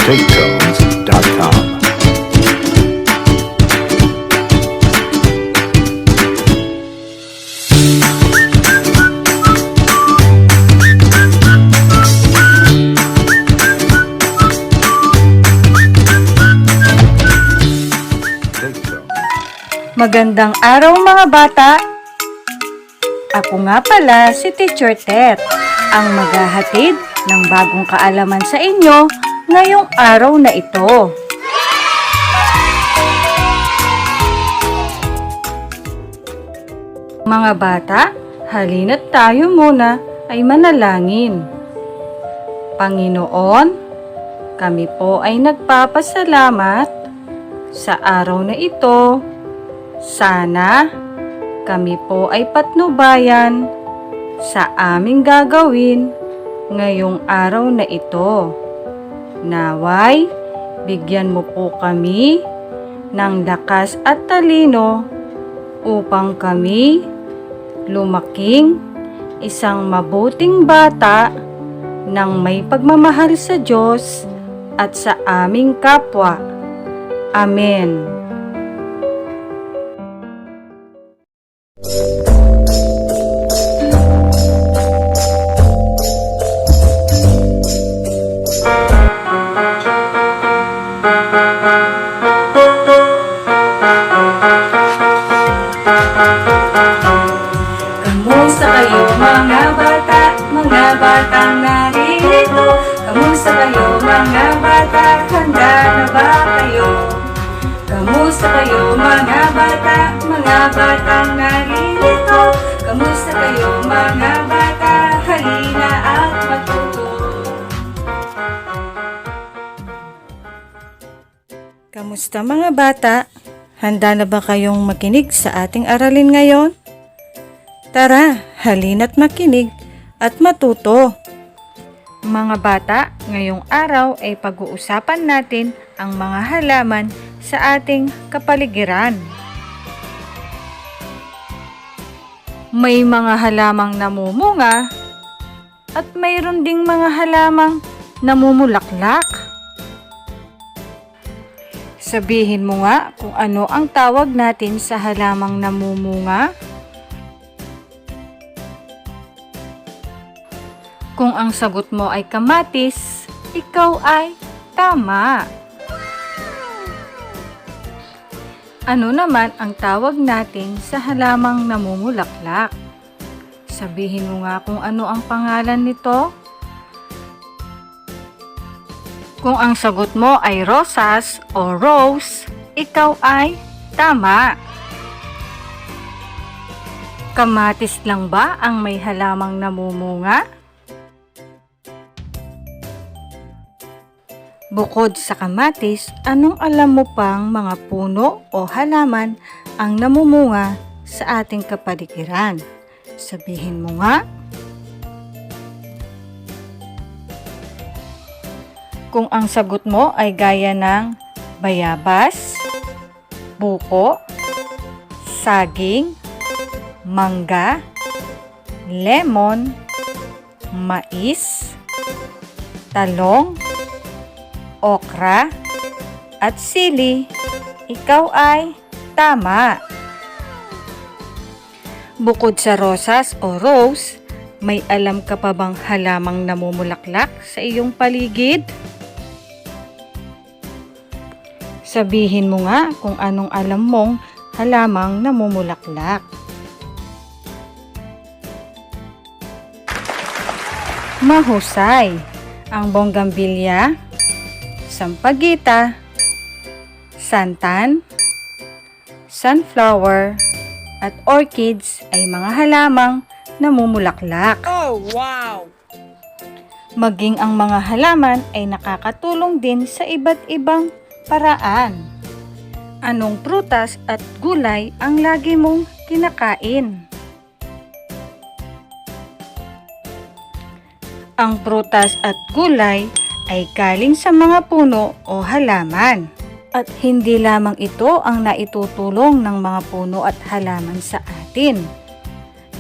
TakeTones.com. Magandang araw mga bata! Ako nga pala si Teacher Tet, ang maghahatid ng bagong kaalaman sa inyo ngayong araw na ito. Mga bata, halina't tayo muna ay manalangin. Panginoon, kami po ay nagpapasalamat sa araw na ito. Sana kami po ay patnubayan sa aming gagawin ngayong araw na ito. Naway, bigyan mo po kami ng lakas at talino upang kami lumaking isang mabuting bata ng may pagmamahal sa Diyos at sa aming kapwa. Amen. Kamusta kayo mga batang naririto? Kamusta kayo mga bata, handa na ba kayo? Kamusta kayo mga batang naririto? Kamusta kayo mga bata, halina at matuto. Kamusta mga bata? Handa na ba kayong makinig sa ating aralin ngayon? Tara, halina't makinig at matuto. Mga bata, ngayong araw ay pag-uusapan natin ang mga halaman sa ating kapaligiran. May mga halamang namumunga at mayroon ding mga halamang namumulaklak. Sabihin mo nga kung ano ang tawag natin sa halamang namumunga. Kung ang sagot mo ay kamatis, ikaw ay tama. Ano naman ang tawag natin sa halamang namumulaklak? Sabihin mo nga kung ano ang pangalan nito. Kung ang sagot mo ay rosas o rose, ikaw ay tama. Kamatis lang ba ang may halamang namumunga? Bukod sa kamatis, anong alam mo pang mga puno o halaman ang namumunga sa ating kapaligiran? Sabihin mo nga. Kung ang sagot mo ay gaya ng bayabas, buko, saging, mangga, lemon, mais, talong, okra, at sili, ikaw ay tama. Bukod sa rosas o rose, may alam ka pa bang halamang namumulaklak sa iyong paligid? Sabihin mo nga kung anong alam mong halamang namumulaklak. Mahusay! Ang bonggambilya, sampagita, santan, sunflower, at orchids ay mga halamang namumulaklak. Oh, wow! Maging ang mga halaman ay nakakatulong din sa iba't ibang paraan. Anong prutas at gulay ang lagi mong kinakain? Ang prutas at gulay ay galing sa mga puno o halaman. At hindi lamang ito ang naitutulong ng mga puno at halaman sa atin.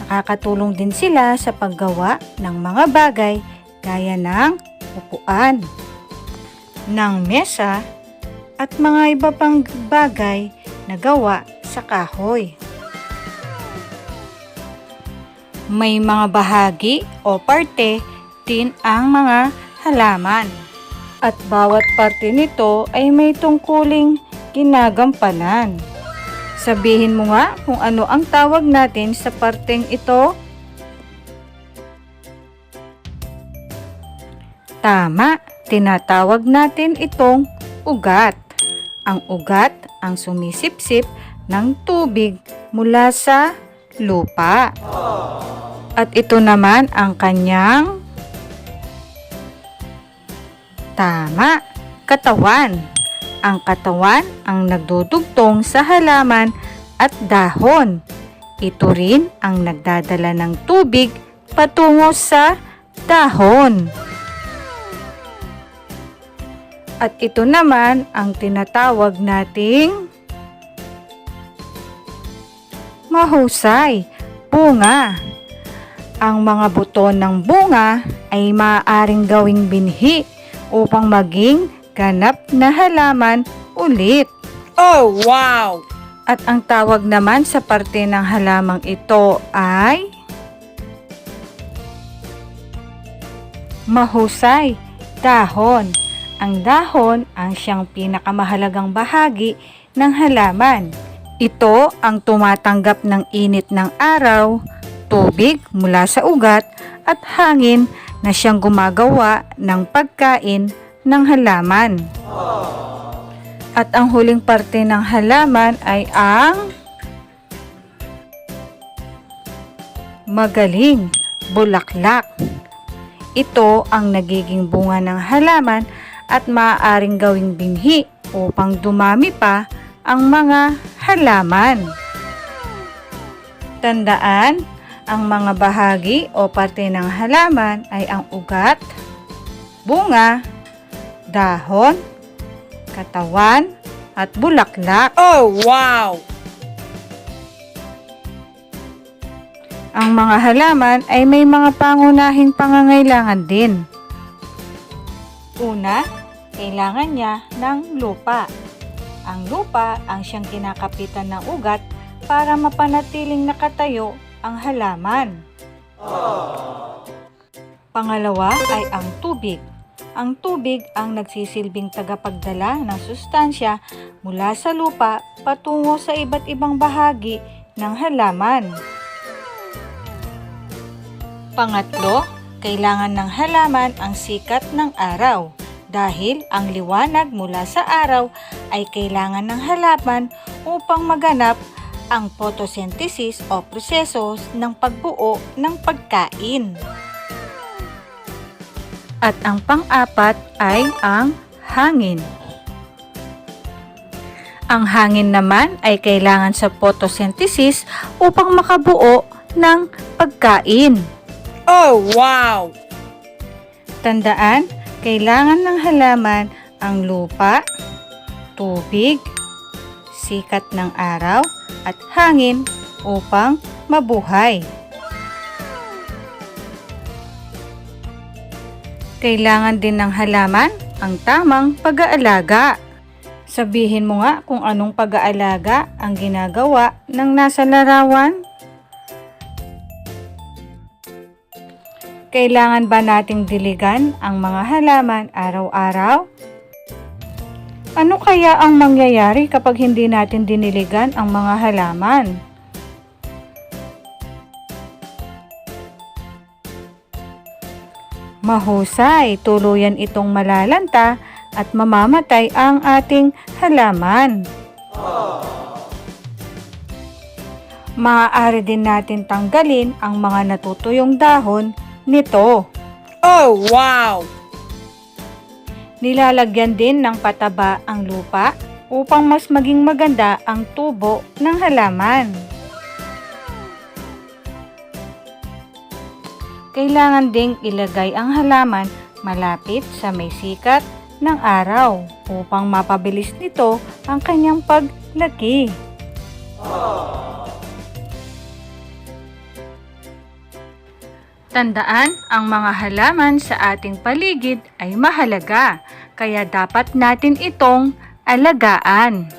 Nakakatulong din sila sa paggawa ng mga bagay gaya ng upuan, ng mesa at mga iba pang bagay na gawa sa kahoy. May mga bahagi o parte din ang mga halaman at bawat parte nito ay may tungkuling ginagampanan. Sabihin mo nga kung ano ang tawag natin sa parteng ito. Tama, tinatawag natin itong ugat. Ang ugat ang sumisipsip ng tubig mula sa lupa. At ito naman ang kanyang katawan. Ang katawan ang nagdudugtong sa halaman at dahon. Ito rin ang nagdadala ng tubig patungo sa dahon. At ito naman ang tinatawag nating mahusay, bunga. Ang mga buto ng bunga ay maaaring gawing binhi upang maging ganap na halaman ulit. Oh, wow! At ang tawag naman sa parte ng halamang ito ay mahusay, dahon. Ang dahon ang siyang pinakamahalagang bahagi ng halaman. Ito ang tumatanggap ng init ng araw, tubig mula sa ugat at hangin na siyang gumagawa ng pagkain ng halaman. At ang huling parte ng halaman ay ang magaling, bulaklak. Ito ang nagiging bunga ng halaman at maaaring gawing binhi upang dumami pa ang mga halaman. Tandaan, ang mga bahagi o parte ng halaman ay ang ugat, bunga, dahon, katawan, at bulaklak. Oh, wow! Ang mga halaman ay may mga pangunahing pangangailangan din. Una, kailangan niya ng lupa. Ang lupa ang siyang kinakapitan ng ugat para mapanatiling nakatayo ang halaman. Pangalawa ay ang tubig. Ang tubig ang nagsisilbing tagapagdala ng sustansya mula sa lupa patungo sa iba't ibang bahagi ng halaman. Pangatlo, kailangan ng halaman ang sikat ng araw dahil ang liwanag mula sa araw ay kailangan ng halaman upang maganap ang photosynthesis o proseso ng pagbuo ng pagkain. At ang pang-apat ay ang hangin. Ang hangin naman ay kailangan sa photosynthesis upang makabuo ng pagkain. Oh, wow! Tandaan, kailangan ng halaman ang lupa, tubig, sikat ng araw, at hangin upang mabuhay. Kailangan din ng halaman ang tamang pag-aalaga. Sabihin mo nga kung anong pag-aalaga ang ginagawa ng nasa larawan. Kailangan ba nating diligan ang mga halaman araw-araw? Ano kaya ang mangyayari kapag hindi natin diniligan ang mga halaman? Mahusay, tuluyan itong malalanta at mamamatay ang ating halaman. Maaari din natin tanggalin ang mga natutuyong dahon nito. Oh, wow! Nilalagyan din ng pataba ang lupa upang mas maging maganda ang tubo ng halaman. Kailangan ding ilagay ang halaman malapit sa may sikat ng araw upang mapabilis nito ang kanyang paglaki. Tandaan, ang mga halaman sa ating paligid ay mahalaga, kaya dapat natin itong alagaan.